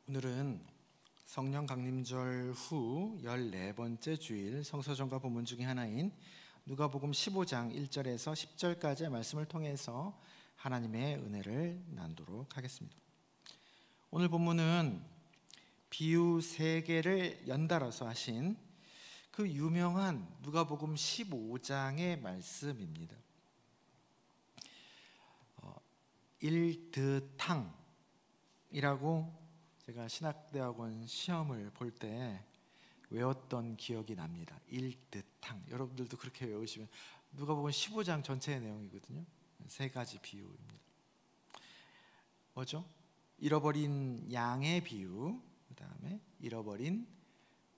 오늘은 성령 강림절 후 14번째 주일 성서전과 본문 중에 하나인 누가복음 15장 1절에서 10절까지의 말씀을 통해서 하나님의 은혜를 나누도록 하겠습니다. 오늘 본문은 비유 3개를 연달아서 하신 그 유명한 누가복음 15장의 말씀입니다. 일드탕이라고 제가 신학대학원 시험을 볼 때 외웠던 기억이 납니다. 일드탕. 여러분들도 그렇게 외우시면 누가복음 15장 전체의 내용이거든요. 3가지 비유입니다. 뭐죠? 잃어버린 양의 비유, 그 다음에 잃어버린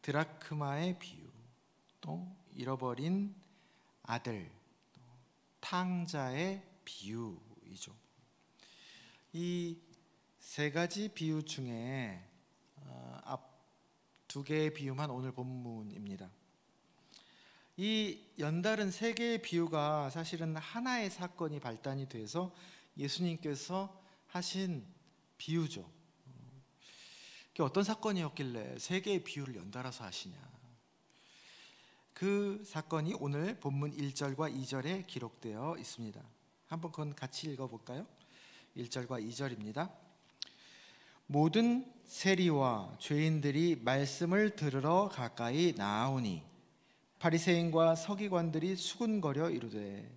드라크마의 비유, 또 잃어버린 아들, 또 탕자의 비유이죠. 이 3가지 비유 중에 앞 2개의 비유만 오늘 본문입니다. 이 연달은 3개의 비유가 사실은 하나의 사건이 발단이 돼서 예수님께서 하신 비유죠. 어떤 사건이었길래 3개의 비유를 연달아서 하시냐. 그 사건이 오늘 본문 1절과 2절에 기록되어 있습니다. 한번 그건 같이 읽어볼까요? 1절과 2절입니다. 모든 세리와 죄인들이 말씀을 들으러 가까이 나아오니 바리새인과 서기관들이 수군거려 이르되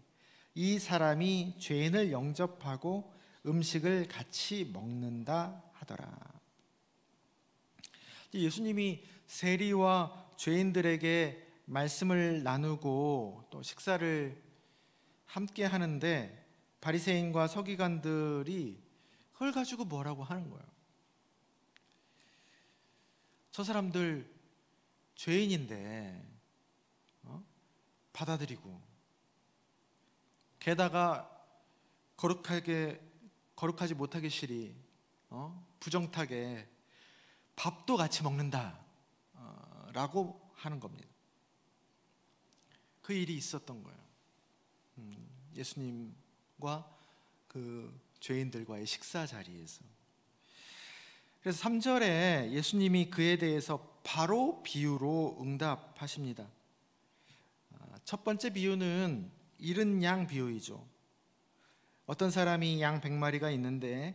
이 사람이 죄인을 영접하고 음식을 같이 먹는다 하더라. 예수님이 세리와 죄인들에게 말씀을 나누고 또 식사를 함께 하는데 바리새인과 서기관들이 그걸 가지고 뭐라고 하는 거예요. 저 사람들 죄인인데 받아들이고 게다가 거룩하지 못하기 싫이 부정타게 밥도 같이 먹는다 라고 하는 겁니다. 그 일이 있었던 거예요. 예수님과 그 죄인들과의 식사 자리에서. 그래서 3절에 예수님이 그에 대해서 바로 비유로 응답하십니다. 첫 번째 비유는 잃은 양 비유이죠. 어떤 사람이 양 100마리가 있는데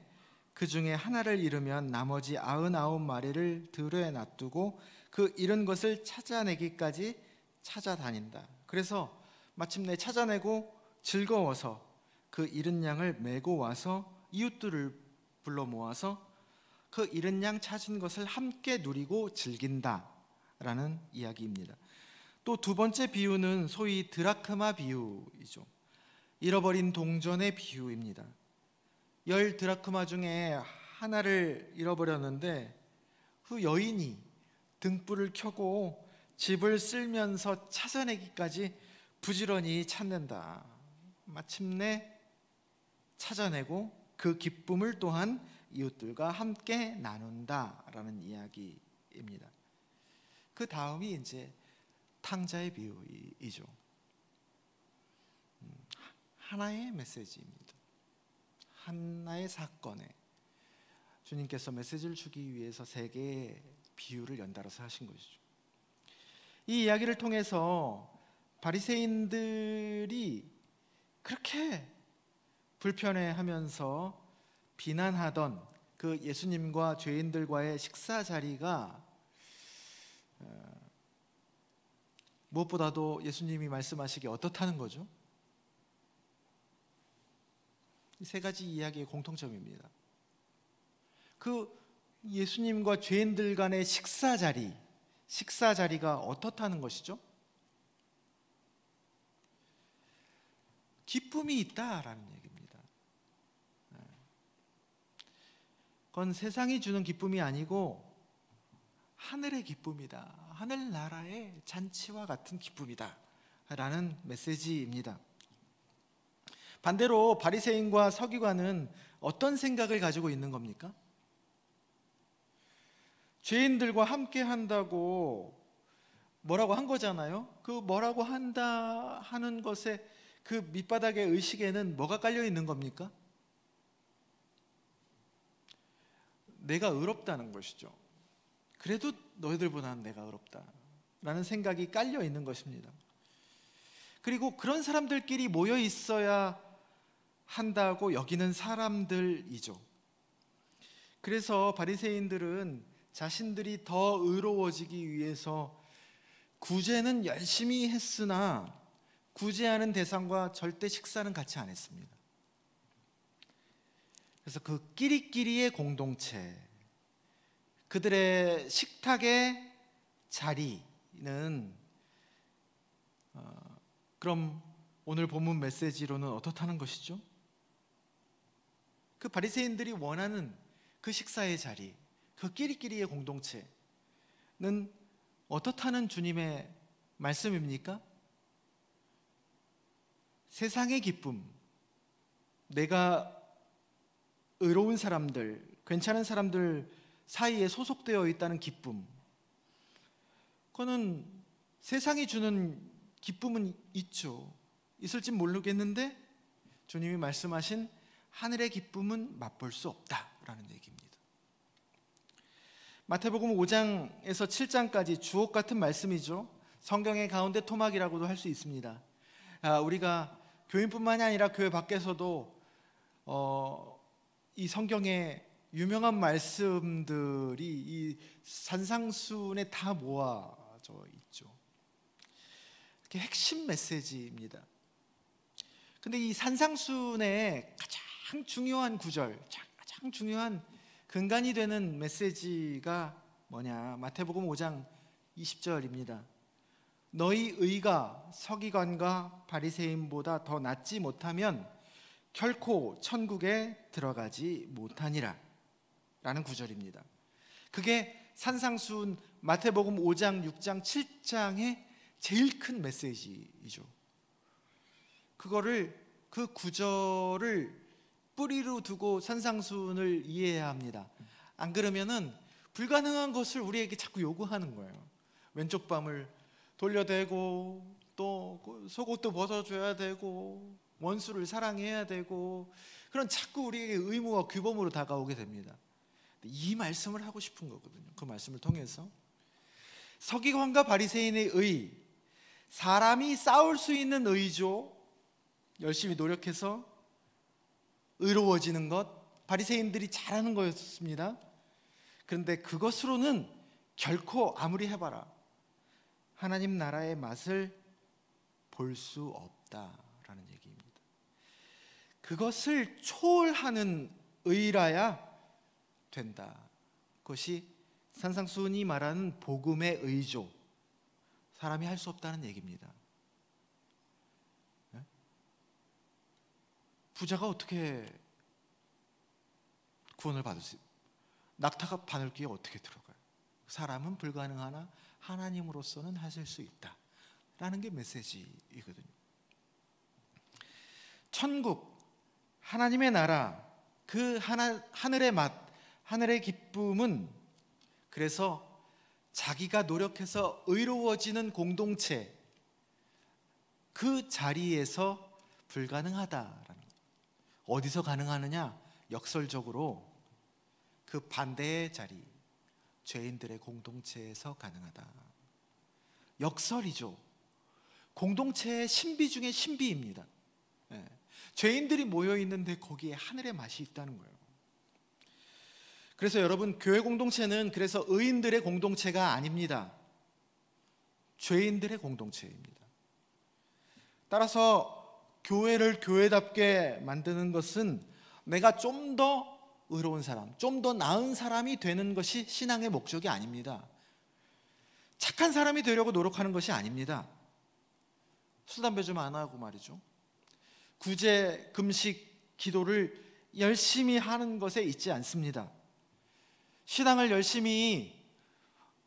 그 중에 하나를 잃으면 나머지 99마리를 들에 놔두고 그 잃은 것을 찾아내기까지 찾아다닌다. 그래서 마침내 찾아내고 즐거워서 그 잃은 양을 메고 와서 이웃들을 불러 모아서 그 잃은 양 찾은 것을 함께 누리고 즐긴다라는 이야기입니다. 또 2번째 비유는 소위 드라크마 비유이죠. 잃어버린 동전의 비유입니다. 10 드라크마 중에 하나를 잃어버렸는데 그 여인이 등불을 켜고 집을 쓸면서 찾아내기까지 부지런히 찾는다. 마침내 찾아내고 그 기쁨을 또한 이웃들과 함께 나눈다라는 이야기입니다. 그 다음이 이제 탕자의 비유이죠. 하나의 메시지입니다. 하나의 사건에 주님께서 메시지를 주기 위해서 3개의 비유를 연달아서 하신 것이죠. 이 이야기를 통해서 바리새인들이 그렇게 불편해하면서 비난하던 그 예수님과 죄인들과의 식사 자리가 무엇보다도 예수님이 말씀하시기에 어떻다는 거죠? 이 3가지 이야기의 공통점입니다. 그 예수님과 죄인들 간의 식사 자리가 어떻다는 것이죠? 기쁨이 있다라는 얘기입니다. 그건 세상이 주는 기쁨이 아니고 하늘의 기쁨이다. 하늘나라의 잔치와 같은 기쁨이다 라는 메시지입니다. 반대로 바리새인과 서기관은 어떤 생각을 가지고 있는 겁니까? 죄인들과 함께 한다고 뭐라고 한 거잖아요. 그 뭐라고 한다 하는 것에 그 밑바닥의 의식에는 뭐가 깔려 있는 겁니까? 내가 의롭다는 것이죠. 그래도 너희들보다는 내가 의롭다라는 생각이 깔려 있는 것입니다. 그리고 그런 사람들끼리 모여 있어야 한다고 여기는 사람들이죠. 그래서 바리새인들은 자신들이 더 의로워지기 위해서 구제는 열심히 했으나 구제하는 대상과 절대 식사는 같이 안 했습니다. 그래서 그 끼리끼리의 공동체, 그들의 식탁의 자리는 그럼 오늘 본문 메시지로는 어떻다는 것이죠? 그 바리새인들이 원하는 그 식사의 자리, 그 끼리끼리의 공동체는 어떻다는 주님의 말씀입니까? 세상의 기쁨, 내가 의로운 사람들, 괜찮은 사람들 사이에 소속되어 있다는 기쁨, 그거는 세상이 주는 기쁨은 있죠. 있을진 모르겠는데 주님이 말씀하신 하늘의 기쁨은 맛볼 수 없다라는 얘기입니다. 마태복음 5장에서 7장까지 주옥 같은 말씀이죠. 성경의 가운데 토막이라고도 할 수 있습니다. 우리가 교인뿐만이 아니라 교회 밖에서도 이 성경의 유명한 말씀들이 이 산상수훈에 다 모아져 있죠. 이렇게 핵심 메시지입니다. 근데 이 산상수훈의 가장 중요한 구절, 가장 중요한 근간이 되는 메시지가 뭐냐? 마태복음 5장 20절입니다. 너희 의가 서기관과 바리새인보다 더 낫지 못하면 결코 천국에 들어가지 못하니라 라는 구절입니다. 그게 산상수훈 마태복음 5장, 6장, 7장의 제일 큰 메시지이죠. 그 구절을 뿌리로 두고 산상수훈을 이해해야 합니다. 안 그러면은 불가능한 것을 우리에게 자꾸 요구하는 거예요. 왼쪽 밤을 돌려대고 또 속옷도 벗어줘야 되고 원수를 사랑해야 되고 그런 자꾸 우리에게 의무와 규범으로 다가오게 됩니다. 이 말씀을 하고 싶은 거거든요. 그 말씀을 통해서 서기관과 바리새인의 의, 사람이 쌓을 수 있는 의죠. 열심히 노력해서 의로워지는 것, 바리새인들이 잘하는 거였습니다. 그런데 그것으로는 결코 아무리 해봐라 하나님 나라의 맛을 볼 수 없다라는 얘기입니다. 그것을 초월하는 의라야 된다. 그것이 산상수훈이 말하는 복음의 의죠. 사람이 할 수 없다는 얘기입니다. 부자가 어떻게 구원을 받을 수 있어요? 낙타가 바늘귀에 어떻게 들어가요? 사람은 불가능하나 하나님으로서는 하실 수 있다라는 게 메시지이거든요. 천국, 하나님의 나라, 그 하늘의 맛, 하늘의 기쁨은 그래서 자기가 노력해서 의로워지는 공동체, 그 자리에서 불가능하다라는 거예요. 어디서 가능하느냐? 역설적으로 그 반대의 자리, 죄인들의 공동체에서 가능하다. 역설이죠. 공동체의 신비 중에 신비입니다. 죄인들이 모여 있는데 거기에 하늘의 맛이 있다는 거예요. 그래서 여러분, 교회 공동체는 그래서 의인들의 공동체가 아닙니다. 죄인들의 공동체입니다. 따라서 교회를 교회답게 만드는 것은 내가 좀 더 의로운 사람, 좀 더 나은 사람이 되는 것이 신앙의 목적이 아닙니다. 착한 사람이 되려고 노력하는 것이 아닙니다. 술, 담배 좀 안 하고 말이죠. 구제, 금식, 기도를 열심히 하는 것에 있지 않습니다. 신앙을 열심히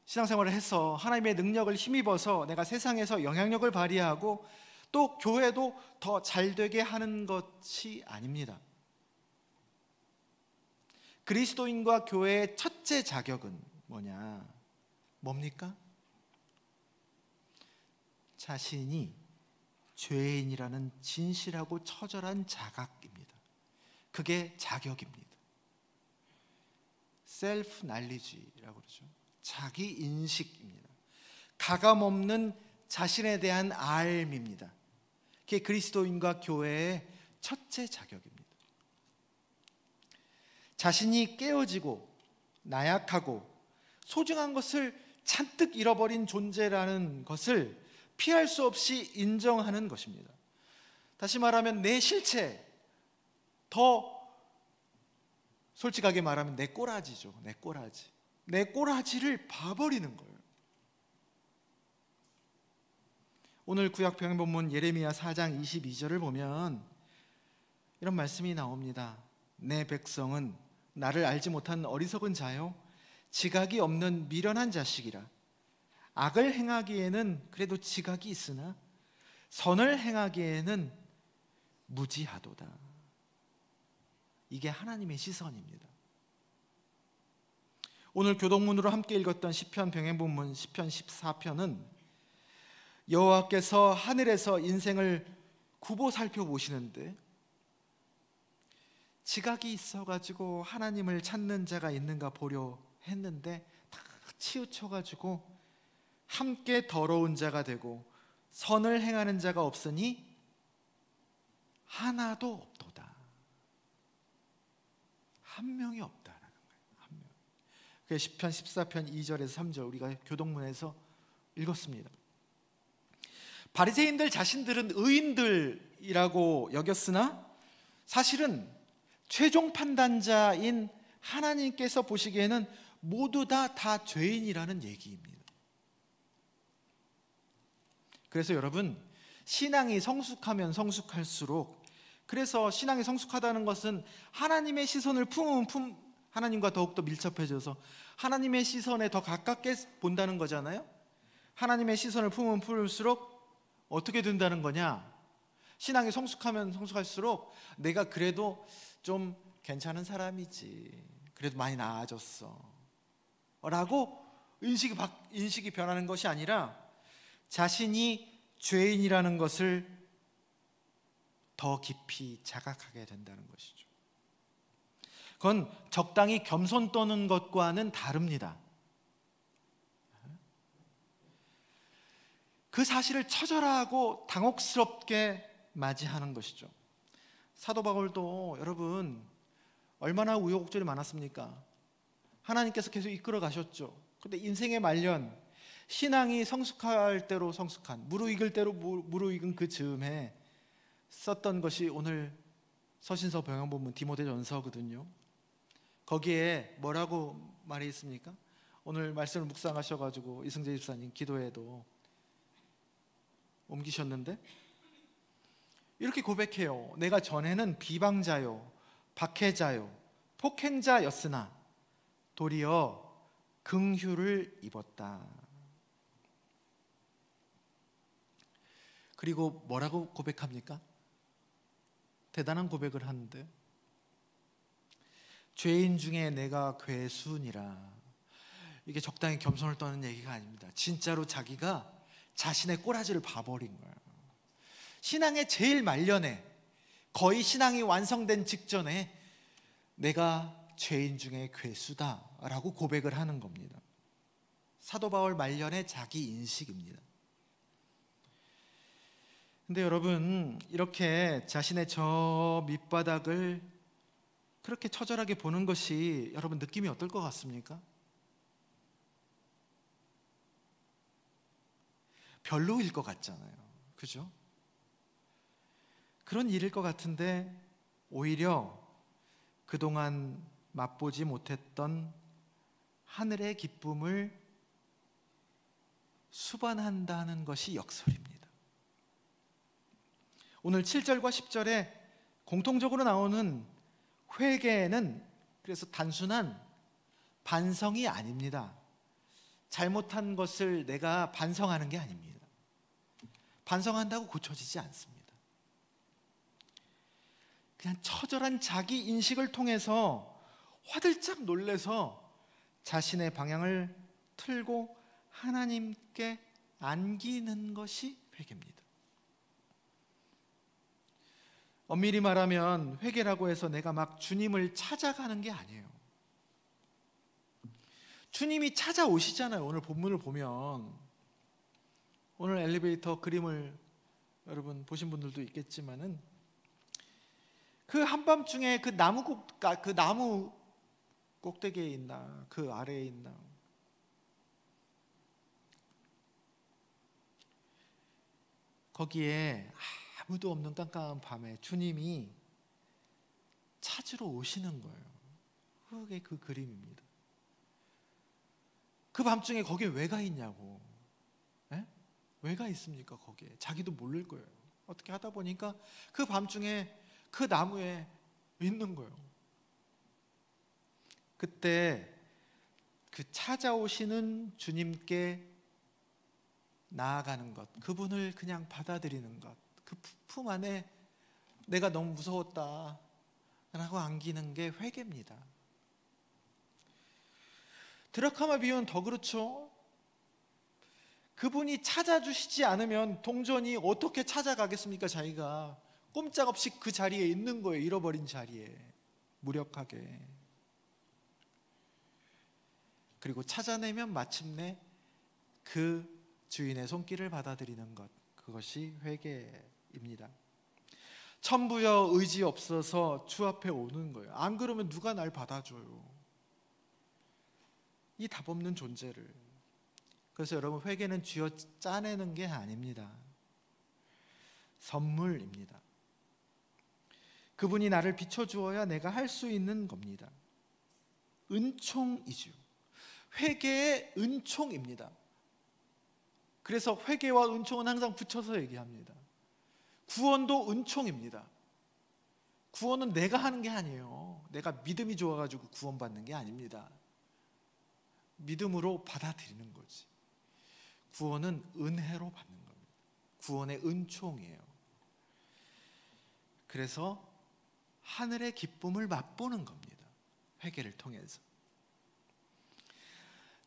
신앙생활을 해서 하나님의 능력을 힘입어서 내가 세상에서 영향력을 발휘하고 또 교회도 더 잘되게 하는 것이 아닙니다. 그리스도인과 교회의 첫째 자격은 뭐냐? 뭡니까? 자신이 죄인이라는 진실하고 처절한 자각입니다. 그게 자격입니다. 셀프 날리지라고 그러죠. 자기 인식입니다. 가감 없는 자신에 대한 알입니다. 그게 그리스도인과 교회의 첫째 자격입니다. 자신이 깨어지고 나약하고 소중한 것을 잔뜩 잃어버린 존재라는 것을 피할 수 없이 인정하는 것입니다. 다시 말하면 내 실체, 더 솔직하게 말하면 내 꼬라지죠. 내 꼬라지. 내 꼬라지를 봐버리는 거예요. 오늘 구약 병행 본문 예레미야 4장 22절을 보면 이런 말씀이 나옵니다. 내 백성은 나를 알지 못한 어리석은 자요, 지각이 없는 미련한 자식이라. 악을 행하기에는 그래도 지각이 있으나 선을 행하기에는 무지하도다. 이게 하나님의 시선입니다. 오늘 교동문으로 함께 읽었던 시편 병행 본문 시편 14편은 여호와께서 하늘에서 인생을 굽어 살펴보시는데 지각이 있어가지고 하나님을 찾는 자가 있는가 보려 했는데 다 치우쳐가지고 함께 더러운 자가 되고 선을 행하는 자가 없으니 하나도 없도다. 한 명이 없다라는 거예요. 한 명. 그 시편 14편 2절에서 3절 우리가 교동문에서 읽었습니다. 바리새인들 자신들은 의인들이라고 여겼으나 사실은 최종 판단자인 하나님께서 보시기에는 모두 다 죄인이라는 얘기입니다. 그래서 여러분, 신앙이 성숙하면 성숙할수록, 그래서 신앙이 성숙하다는 것은 하나님의 시선을 품으면 하나님과 더욱더 밀접해져서 하나님의 시선에 더 가깝게 본다는 거잖아요. 하나님의 시선을 품으면 품을수록 어떻게 된다는 거냐? 신앙이 성숙하면 성숙할수록 내가 그래도 좀 괜찮은 사람이지, 그래도 많이 나아졌어 라고 인식이 변하는 것이 아니라 자신이 죄인이라는 것을 더 깊이 자각하게 된다는 것이죠. 그건 적당히 겸손 떠는 것과는 다릅니다. 그 사실을 처절하고 당혹스럽게 맞이하는 것이죠. 사도 바울도 여러분 얼마나 우여곡절이 많았습니까? 하나님께서 계속 이끌어 가셨죠. 근데 인생의 말년, 신앙이 성숙할 대로 성숙한, 무르익을 대로 무르익은 그 즈음에 썼던 것이 오늘 서신서 병행본문 디모데전서거든요. 거기에 뭐라고 말이 있습니까? 오늘 말씀을 묵상하셔가지고 이승재 집사님 기도에도 옮기셨는데 이렇게 고백해요. 내가 전에는 비방자요, 박해자요, 폭행자였으나 도리어 긍휼을 입었다. 그리고 뭐라고 고백합니까? 대단한 고백을 하는데, 죄인 중에 내가 괴수니라. 이게 적당히 겸손을 떠는 얘기가 아닙니다. 진짜로 자기가 자신의 꼬라지를 봐버린 거예요. 신앙의 제일 말년에, 거의 신앙이 완성된 직전에 내가 죄인 중에 괴수다라고 고백을 하는 겁니다. 사도 바울 말년의 자기 인식입니다. 근데 여러분, 이렇게 자신의 저 밑바닥을 그렇게 처절하게 보는 것이 여러분 느낌이 어떨 것 같습니까? 별로일 것 같잖아요. 그죠? 그런 일일 것 같은데 오히려 그동안 맛보지 못했던 하늘의 기쁨을 수반한다는 것이 역설입니다. 오늘 7절과 10절에 공통적으로 나오는 회개는 그래서 단순한 반성이 아닙니다. 잘못한 것을 내가 반성하는 게 아닙니다. 반성한다고 고쳐지지 않습니다. 그냥 처절한 자기 인식을 통해서 화들짝 놀래서 자신의 방향을 틀고 하나님께 안기는 것이 회개입니다. 엄밀히 말하면 회개라고 해서 내가 막 주님을 찾아가는 게 아니에요. 주님이 찾아오시잖아요. 오늘 본문을 보면 오늘 엘리베이터 그림을 여러분 보신 분들도 있겠지만은 그 한밤중에 그 나무 꼭대기에 있나 그 아래에 있나 거기에 아무도 없는 깜깜한 밤에 주님이 찾으러 오시는 거예요. 그게 그 그림입니다. 그 밤중에 거기에 왜 가 있냐고. 에? 왜 가 있습니까 거기에? 자기도 모를 거예요. 어떻게 하다 보니까 그 밤중에 그 나무에 있는 거예요. 그때 그 찾아오시는 주님께 나아가는 것, 그분을 그냥 받아들이는 것, 그 품 안에 내가 너무 무서웠다 라고 안기는 게 회개입니다. 드라크마 비유는 더 그렇죠. 그분이 찾아주시지 않으면 동전이 어떻게 찾아가겠습니까? 자기가 꼼짝없이 그 자리에 있는 거예요. 잃어버린 자리에 무력하게. 그리고 찾아내면 마침내 그 주인의 손길을 받아들이는 것, 그것이 회개입니다. 천부여 의지 없어서 주 앞에 오는 거예요. 안 그러면 누가 날 받아줘요? 이 답 없는 존재를. 그래서 여러분, 회개는 쥐어 짜내는 게 아닙니다. 선물입니다. 그분이 나를 비춰주어야 내가 할 수 있는 겁니다. 은총이죠. 회개의 은총입니다. 그래서 회개와 은총은 항상 붙여서 얘기합니다. 구원도 은총입니다. 구원은 내가 하는 게 아니에요. 내가 믿음이 좋아가지고 구원받는 게 아닙니다. 믿음으로 받아들이는 거지. 구원은 은혜로 받는 겁니다. 구원의 은총이에요. 그래서 하늘의 기쁨을 맛보는 겁니다. 회개를 통해서.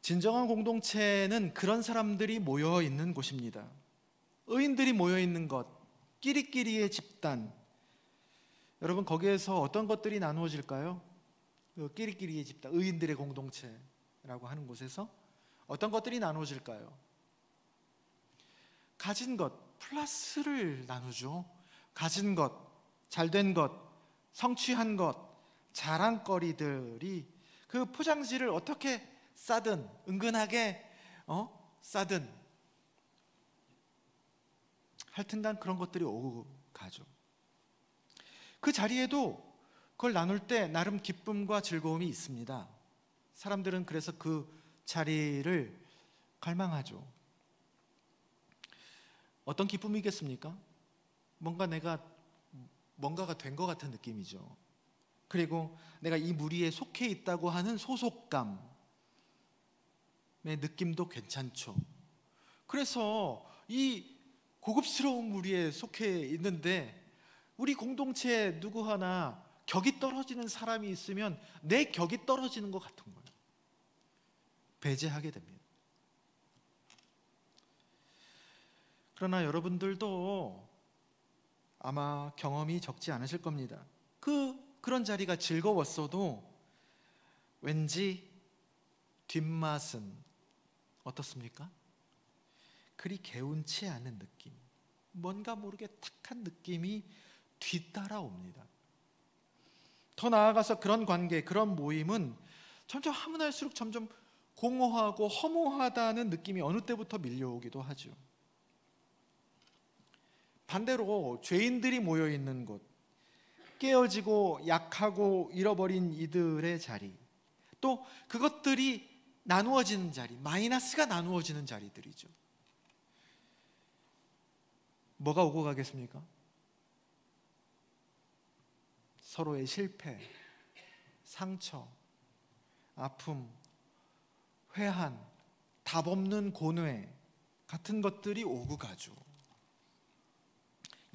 진정한 공동체는 그런 사람들이 모여 있는 곳입니다. 의인들이 모여 있는 것, 끼리끼리의 집단. 여러분, 거기에서 어떤 것들이 나누어질까요? 끼리끼리의 집단, 의인들의 공동체라고 하는 곳에서 어떤 것들이 나누어질까요? 가진 것, 플러스를 나누죠. 가진 것, 잘된 것, 성취한 것, 자랑거리들이 그 포장지를 어떻게 싸든 은근하게 싸든 하여튼간 그런 것들이 오고 가죠. 그 자리에도 그걸 나눌 때 나름 기쁨과 즐거움이 있습니다. 사람들은 그래서 그 자리를 갈망하죠. 어떤 기쁨이겠습니까? 뭔가가 된 것 같은 느낌이죠. 그리고 내가 이 무리에 속해 있다고 하는 소속감의 느낌도 괜찮죠. 그래서 이 고급스러운 무리에 속해 있는데 우리 공동체에 누구 하나 격이 떨어지는 사람이 있으면 내 격이 떨어지는 것 같은 거예요. 배제하게 됩니다. 그러나 여러분들도 아마 경험이 적지 않으실 겁니다. 그런 자리가 즐거웠어도 왠지 뒷맛은 어떻습니까? 그리 개운치 않은 느낌, 뭔가 모르게 탁한 느낌이 뒤따라옵니다. 더 나아가서 그런 관계, 그런 모임은 점점 하면 할수록 점점 공허하고 허무하다는 느낌이 어느 때부터 밀려오기도 하죠. 반대로 죄인들이 모여있는 곳, 깨어지고 약하고 잃어버린 이들의 자리, 또 그것들이 나누어지는 자리, 마이너스가 나누어지는 자리들이죠. 뭐가 오고 가겠습니까? 서로의 실패, 상처, 아픔, 회한, 답 없는 고뇌 같은 것들이 오고 가죠.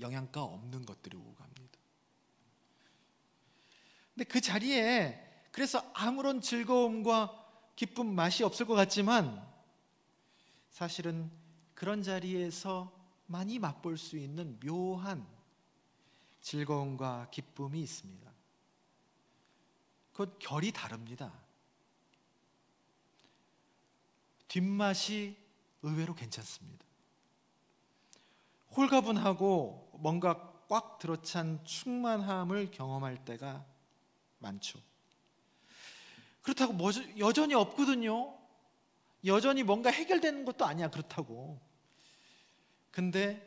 영양가 없는 것들이 오고 갑니다. 근데 그 자리에 그래서 아무런 즐거움과 기쁨, 맛이 없을 것 같지만 사실은 그런 자리에서 많이 맛볼 수 있는 묘한 즐거움과 기쁨이 있습니다. 그건 결이 다릅니다. 뒷맛이 의외로 괜찮습니다. 홀가분하고 뭔가 꽉 들어찬 충만함을 경험할 때가 많죠. 그렇다고 여전히 없거든요. 여전히 뭔가 해결되는 것도 아니야, 그렇다고. 근데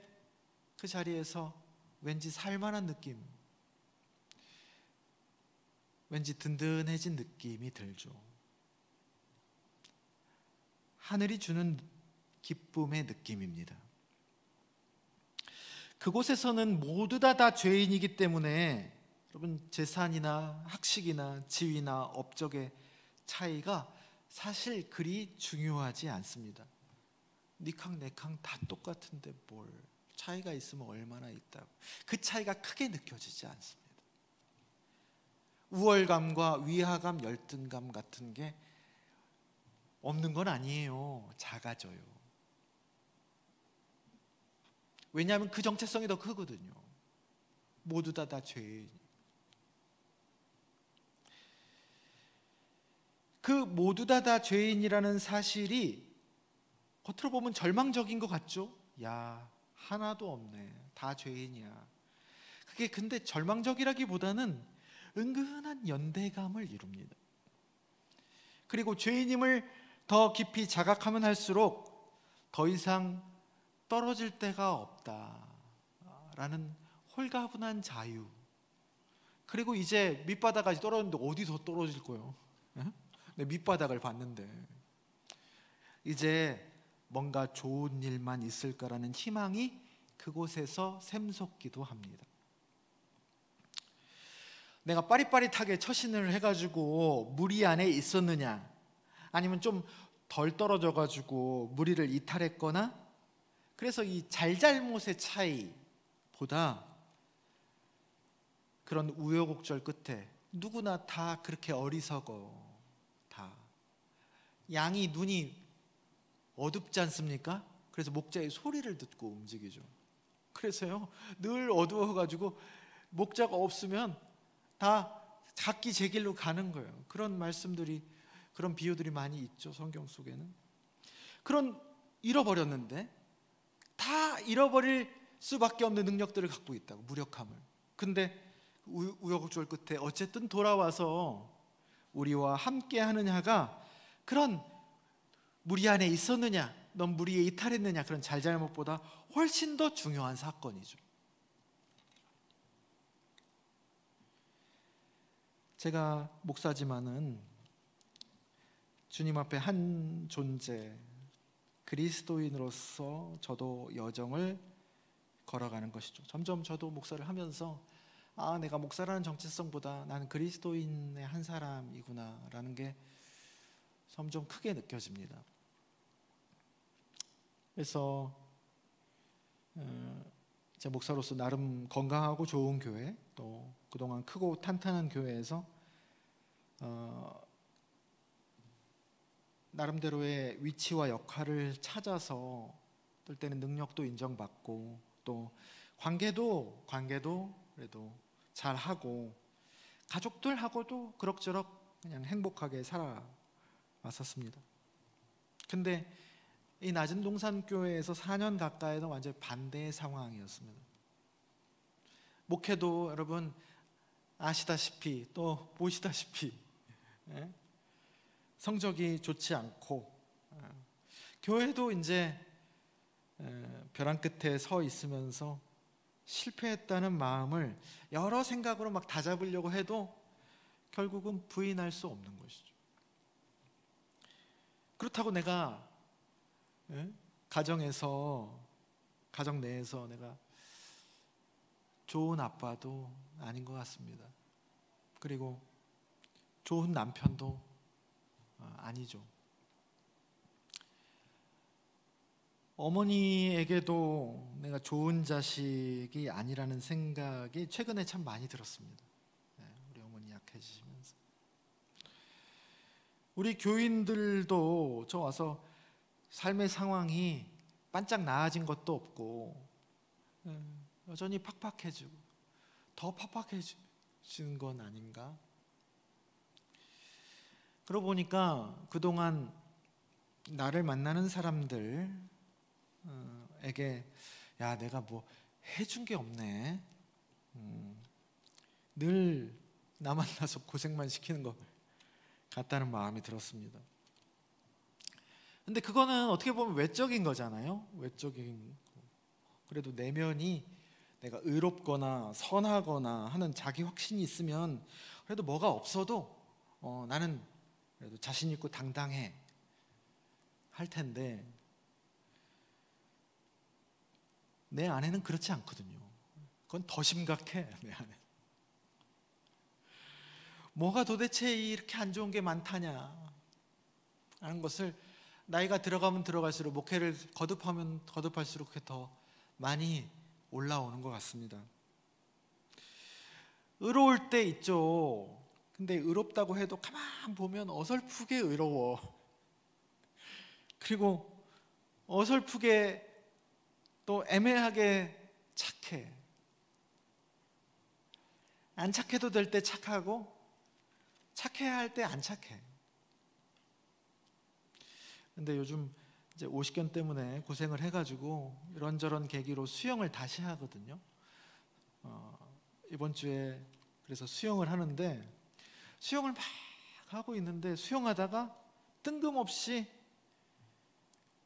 그 자리에서 왠지 살만한 느낌, 왠지 든든해진 느낌이 들죠. 하늘이 주는 기쁨의 느낌입니다. 그곳에서는 모두 다 죄인이기 때문에 여러분, 재산이나 학식이나 지위나 업적의 차이가 사실 그리 중요하지 않습니다. 니캉 내캉 다 똑같은데 뭘 차이가 있으면 얼마나 있다고. 그 차이가 크게 느껴지지 않습니다. 우월감과 위화감, 열등감 같은 게 없는 건 아니에요. 작아져요. 왜냐하면 그 정체성이 더 크거든요. 모두 다 죄인. 그 모두 다 죄인이라는 사실이 겉으로 보면 절망적인 것 같죠? 야, 하나도 없네. 다 죄인이야. 그게 근데 절망적이라기보다는 은근한 연대감을 이룹니다. 그리고 죄인임을 더 깊이 자각하면 할수록 더 이상 떨어질 데가 없다라는 홀가분한 자유. 그리고 이제 밑바닥까지 떨어졌는데 어디 더 떨어질 거예요? 내 밑바닥을 봤는데 이제 뭔가 좋은 일만 있을 거라는 희망이 그곳에서 샘솟기도 합니다. 내가 빠릿빠릿하게 처신을 해가지고 무리 안에 있었느냐, 아니면 좀 덜 떨어져가지고 무리를 이탈했거나, 그래서 이 잘잘못의 차이보다 그런 우여곡절 끝에 누구나 다 그렇게 어리석어. 다 양이 눈이 어둡지 않습니까? 그래서 목자의 소리를 듣고 움직이죠. 그래서요, 늘 어두워가지고 목자가 없으면 다 각기 제 길로 가는 거예요. 그런 말씀들이, 그런 비유들이 많이 있죠, 성경 속에는. 그런 잃어버렸는데 다 잃어버릴 수밖에 없는 능력들을 갖고 있다고, 무력함을. 근데 우여곡절 끝에 어쨌든 돌아와서 우리와 함께 하느냐가, 그런 무리 안에 있었느냐, 넌 무리에 이탈했느냐, 그런 잘잘못보다 훨씬 더 중요한 사건이죠. 제가 목사지만은 주님 앞에 한 존재, 그리스도인으로서 저도 여정을 걸어가는 것이죠. 점점 저도 목사를 하면서 내가 목사라는 정체성보다 나는 그리스도인의 한 사람이구나라는 게 점점 크게 느껴집니다. 그래서 제 목사로서 나름 건강하고 좋은 교회, 또 그동안 크고 탄탄한 교회에서 나름대로의 위치와 역할을 찾아서 어떨 때는 능력도 인정받고 또 관계도 그래도 잘하고 가족들하고도 그럭저럭 그냥 행복하게 살아왔었습니다. 근데 이 낮은 동산교회에서 4년 가까이는 완전히 반대의 상황이었습니다. 목회도 여러분 아시다시피 또 보시다시피 성적이 좋지 않고, 교회도 이제 벼랑 끝에 서 있으면서 실패했다는 마음을 여러 생각으로 막 다잡으려고 해도 결국은 부인할 수 없는 것이죠. 그렇다고 내가 가정 내에서 내가 좋은 아빠도 아닌 것 같습니다. 그리고 좋은 남편도 아니죠. 어머니에게도 내가 좋은 자식이 아니라는 생각이 최근에 참 많이 들었습니다. 우리 어머니 약해지시면서. 우리 교인들도 저 와서 삶의 상황이 반짝 나아진 것도 없고 여전히 팍팍해지고 더 팍팍해지는 건 아닌가? 그러고 보니까 그동안 나를 만나는 사람들에게 야, 내가 뭐 해준 게 없네. 늘 나 만나서 고생만 시키는 것 같다는 마음이 들었습니다. 근데 그거는 어떻게 보면 외적인 거잖아요. 외적인. 그래도 내면이 내가 의롭거나 선하거나 하는 자기 확신이 있으면 그래도 뭐가 없어도 나는 그래도 자신 있고 당당해 할 텐데, 내 안에는 그렇지 않거든요. 그건 더 심각해. 내 안에 뭐가 도대체 이렇게 안 좋은 게 많다냐 하는 것을 나이가 들어가면 들어갈수록, 목회를 거듭하면 거듭할수록 그게 더 많이 올라오는 것 같습니다. 의로울 때 있죠. 근데 의롭다고 해도 가만 보면 어설프게 의로워. 그리고 어설프게 또 애매하게 착해. 안 착해도 될 때 착하고 착해야 할 때 안 착해. 근데 요즘 이제 오십견 때문에 고생을 해가지고 이런저런 계기로 수영을 다시 하거든요. 이번 주에 그래서 수영을 하는데, 수영을 막 하고 있는데 수영하다가 뜬금없이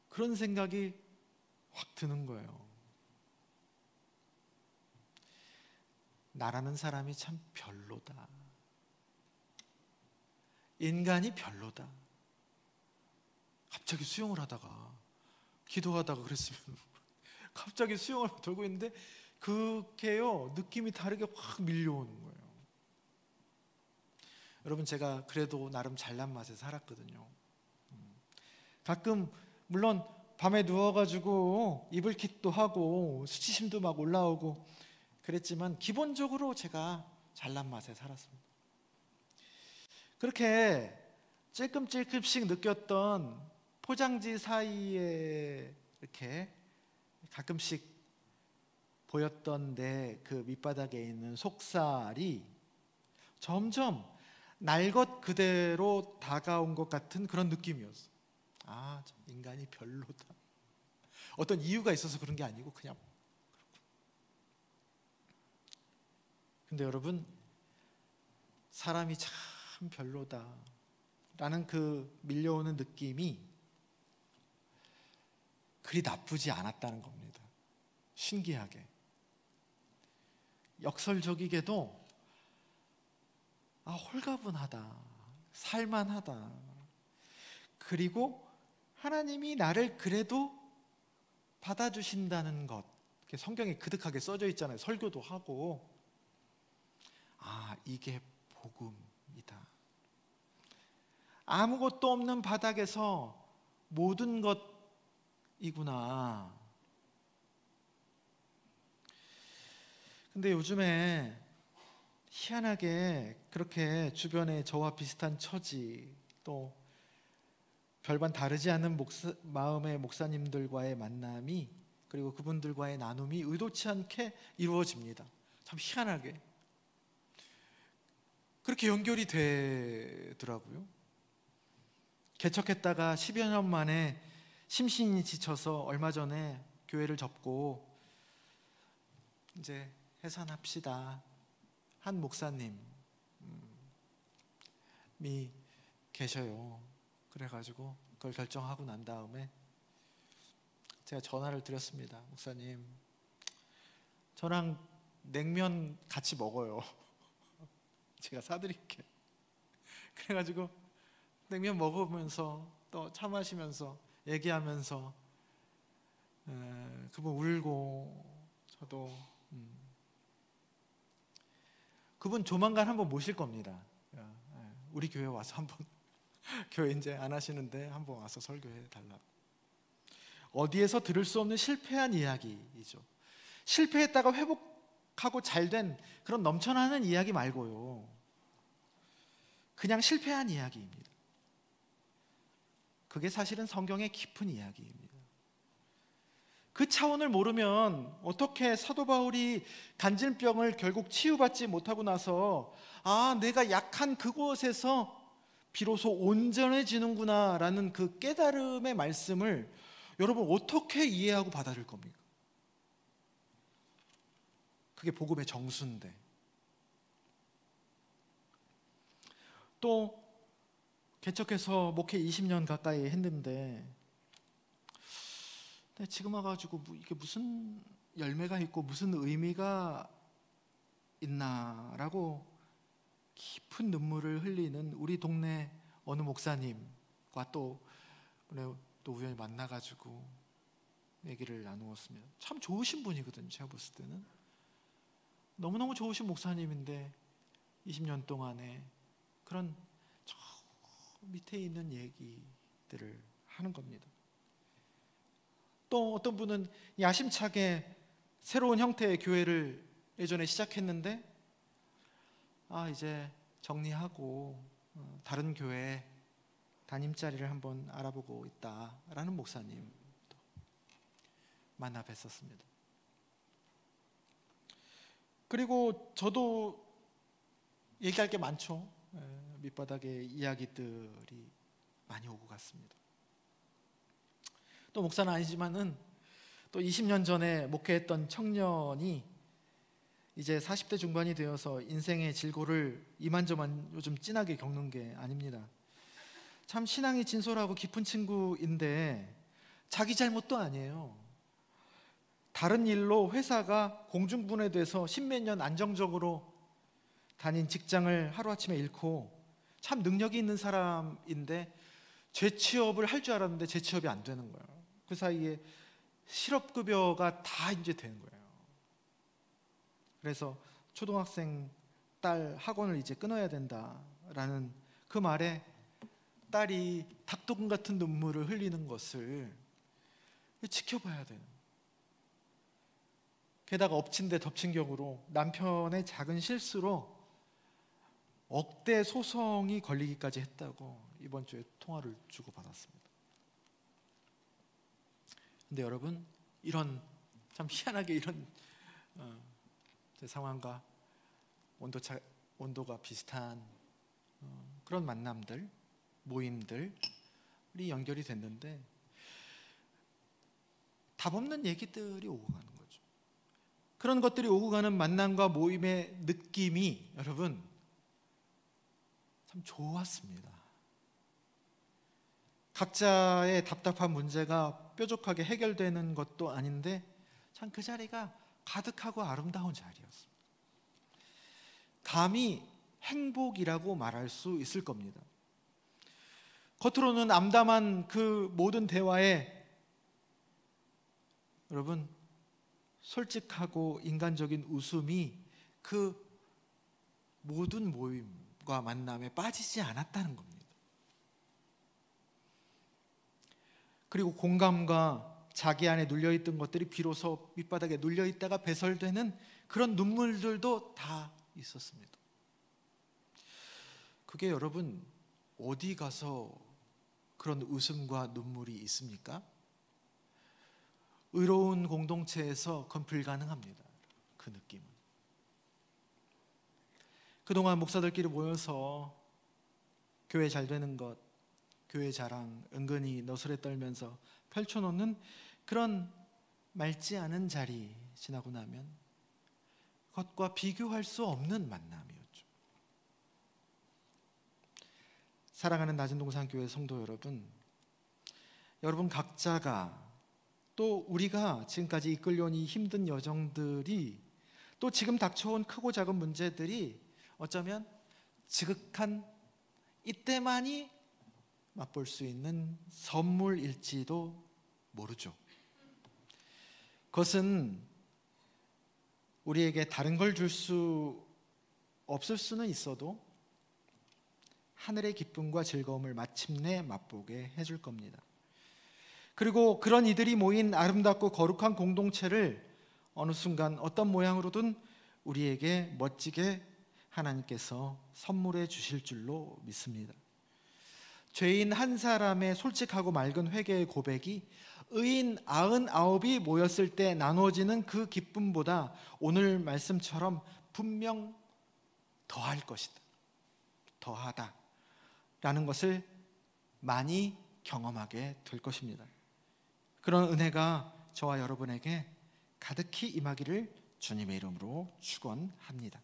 그런 생각이 확 드는 거예요. 나라는 사람이 참 별로다. 인간이 별로다. 갑자기 수영을 하다가, 기도하다가 그랬으면 갑자기 수영을 돌고 있는데 그게요, 느낌이 다르게 확 밀려오는 거예요. 여러분, 제가 그래도 나름 잘난 맛에 살았거든요. 가끔 물론 밤에 누워가지고 이불킥도 하고 수치심도 막 올라오고 그랬지만 기본적으로 제가 잘난 맛에 살았습니다. 그렇게 찔끔찔끔씩 느꼈던 포장지 사이에 이렇게 가끔씩 보였던 내 그 밑바닥에 있는 속살이 점점 날 것 그대로 다가온 것 같은 그런 느낌이었어. 아, 참 인간이 별로다. 어떤 이유가 있어서 그런 게 아니고 그냥. 근데 여러분, 사람이 참 별로다 라는 그 밀려오는 느낌이 그리 나쁘지 않았다는 겁니다. 신기하게, 역설적이게도 홀가분하다, 살만하다, 그리고 하나님이 나를 그래도 받아주신다는 것, 성경에 그득하게 써져 있잖아요. 설교도 하고. 이게 복음이다. 아무것도 없는 바닥에서 모든 것이구나. 근데 요즘에 희한하게 그렇게 주변에 저와 비슷한 처지, 또 별반 다르지 않은 마음의 목사님들과의 만남이, 그리고 그분들과의 나눔이 의도치 않게 이루어집니다. 참 희한하게 그렇게 연결이 되더라고요. 개척했다가 10여 년 만에 심신이 지쳐서 얼마 전에 교회를 접고 이제 해산합시다 한 목사님이 계셔요. 그래가지고 그걸 결정하고 난 다음에 제가 전화를 드렸습니다. 목사님, 저랑 냉면 같이 먹어요. 제가 사드릴게. 그래가지고 냉면 먹으면서 또 차 마시면서 얘기하면서 그분 울고, 저도 그분 조만간 한번 모실 겁니다. 우리 교회 와서 한번 교회 이제 안 하시는데 한번 와서 설교해 달라고. 어디에서 들을 수 없는 실패한 이야기이죠. 실패했다가 회복하고 잘된 그런 넘쳐나는 이야기 말고요, 그냥 실패한 이야기입니다. 그게 사실은 성경의 깊은 이야기입니다. 그 차원을 모르면 어떻게 사도 바울이 간질병을 결국 치유받지 못하고 나서 내가 약한 그곳에서 비로소 온전해지는구나라는 그 깨달음의 말씀을 여러분 어떻게 이해하고 받아들일 겁니까? 그게 복음의 정수인데. 또 개척해서 목회 20년 가까이 했는데 지금 와가지고 이게 무슨 열매가 있고 무슨 의미가 있나라고 깊은 눈물을 흘리는 우리 동네 어느 목사님과 또 우연히 만나가지고 얘기를 나누었습니다. 참 좋으신 분이거든요. 제가 봤을 때는 너무너무 좋으신 목사님인데 20년 동안에 그런 저 밑에 있는 얘기들을 하는 겁니다. 또 어떤 분은 야심차게 새로운 형태의 교회를 예전에 시작했는데 이제 정리하고 다른 교회 담임 자리를 한번 알아보고 있다라는 목사님 만나 뵀었습니다. 그리고 저도 얘기할 게 많죠. 밑바닥에 이야기들이 많이 오고 갔습니다. 또 목사는 아니지만은 또 20년 전에 목회했던 청년이 이제 40대 중반이 되어서 인생의 질고를 이만저만 요즘 진하게 겪는 게 아닙니다. 참 신앙이 진솔하고 깊은 친구인데 자기 잘못도 아니에요. 다른 일로 회사가 공중분해돼서 십몇 년 안정적으로 다닌 직장을 하루아침에 잃고 참 능력이 있는 사람인데 재취업을 할 줄 알았는데 재취업이 안 되는 거예요. 그 사이에 실업급여가 다 이제 되는 거예요. 그래서 초등학생 딸 학원을 이제 끊어야 된다라는 그 말에 딸이 닭도금 같은 눈물을 흘리는 것을 지켜봐야 돼요. 게다가 엎친 데 덮친 격으로 남편의 작은 실수로 억대 소송이 걸리기까지 했다고 이번 주에 통화를 주고받았습니다. 근데 여러분, 이런 참 희한하게 이런 제 상황과 온도가 비슷한 그런 만남들, 모임들이 연결이 됐는데 답 없는 얘기들이 오고 가는 거죠. 그런 것들이 오고 가는 만남과 모임의 느낌이 여러분 참 좋았습니다. 각자의 답답한 문제가 뾰족하게 해결되는 것도 아닌데 참 그 자리가 가득하고 아름다운 자리였습니다. 감히 행복이라고 말할 수 있을 겁니다. 겉으로는 암담한 그 모든 대화에 여러분 솔직하고 인간적인 웃음이 그 모든 모임과 만남에 빠지지 않았다는 겁니다. 그리고 공감과 자기 안에 눌려있던 것들이 비로소 밑바닥에 눌려있다가 배설되는 그런 눈물들도 다 있었습니다. 그게 여러분 어디 가서 그런 웃음과 눈물이 있습니까? 의로운 공동체에서 그건 불가능합니다. 그 느낌은. 그동안 목사들끼리 모여서 교회 잘 되는 것, 교회 자랑 은근히 너스레 떨면서 펼쳐놓는 그런 맑지 않은 자리 지나고 나면 그것과 비교할 수 없는 만남이었죠. 사랑하는 낮은동산교회 성도 여러분 각자가 또 우리가 지금까지 이끌려온 이 힘든 여정들이 또 지금 닥쳐온 크고 작은 문제들이 어쩌면 지극한 이때만이 맛볼 수 있는 선물일지도 모르죠. 그것은 우리에게 다른 걸 줄 수 없을 수는 있어도 하늘의 기쁨과 즐거움을 마침내 맛보게 해줄 겁니다. 그리고 그런 이들이 모인 아름답고 거룩한 공동체를 어느 순간 어떤 모양으로든 우리에게 멋지게 하나님께서 선물해 주실 줄로 믿습니다. 죄인 한 사람의 솔직하고 맑은 회개의 고백이 의인 99이 모였을 때 나누어지는 그 기쁨보다 오늘 말씀처럼 분명 더할 것이다. 더하다. 것을 많이 경험하게 될 것입니다. 그런 은혜가 저와 여러분에게 가득히 임하기를 주님의 이름으로 축원합니다.